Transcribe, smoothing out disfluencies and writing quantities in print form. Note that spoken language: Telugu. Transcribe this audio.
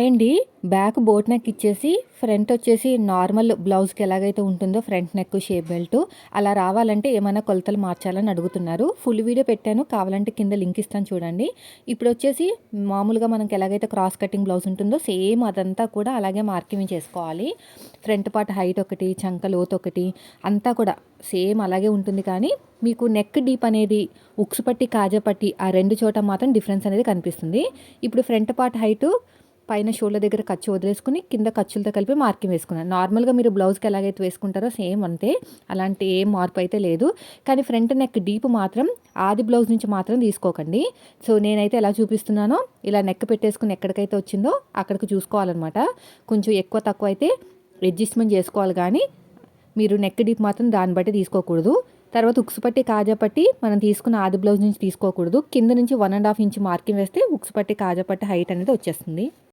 అండి బ్యాక్ బోట్ నెక్ ఇచ్చేసి ఫ్రంట్ వచ్చేసి నార్మల్ బ్లౌజ్కి ఎలాగైతే ఉంటుందో ఫ్రంట్ నెక్ షేప్ బెల్ట్ అలా రావాలంటే ఏమైనా కొలతలు మార్చాలని అడుగుతున్నారు. ఫుల్ వీడియో పెట్టాను, కావాలంటే కింద లింక్ ఇస్తాను చూడండి. ఇప్పుడు వచ్చేసి మామూలుగా మనకి ఎలాగైతే క్రాస్ కటింగ్ బ్లౌజ్ ఉంటుందో సేమ్ అదంతా కూడా అలాగే మార్కింగ్ చేసుకోవాలి. ఫ్రంట్ పార్ట్ హైట్ ఒకటి, చంక లోతు ఒకటి, అంతా కూడా సేమ్ అలాగే ఉంటుంది. కానీ మీకు నెక్ డీప్ అనేది ఉక్సు పట్టి కాజా పట్టి ఆ రెండు చోట మాత్రం డిఫరెన్స్ అనేది కనిపిస్తుంది. ఇప్పుడు ఫ్రంట్ పార్ట్ హైటు పైన షోల్డర్ దగ్గర ఖర్చు వదిలేసుకుని కింద ఖర్చులతో కలిపి మార్కింగ్ వేసుకున్నాను. నార్మల్గా మీరు బ్లౌజ్కి ఎలాగైతే వేసుకుంటారో సేమ్ అంతే, అలాంటి ఏం మార్పు అయితే లేదు. కానీ ఫ్రంట్ నెక్ డీప్ మాత్రం ఆది బ్లౌజ్ నుంచి మాత్రం తీసుకోకండి. సో నేనైతే ఎలా చూపిస్తున్నానో ఇలా నెక్ పెట్టేసుకుని ఎక్కడికైతే వచ్చిందో అక్కడికి చూసుకోవాలన్నమాట. కొంచెం ఎక్కువ తక్కువ అయితే అడ్జస్ట్మెంట్ చేసుకోవాలి, కానీ మీరు నెక్ డీప్ మాత్రం దాన్ని బట్టి తీసుకోకూడదు. తర్వాత ఉక్సు పట్టి కాజా పట్టి మనం తీసుకున్న ఆది బ్లౌజ్ నుంచి తీసుకోకూడదు. కింద నుంచి 1.5 ఇంచ్ మార్కింగ్ వేస్తే ఉక్సు పట్టి కాజా పట్టి హైట్ అనేది వచ్చేస్తుంది.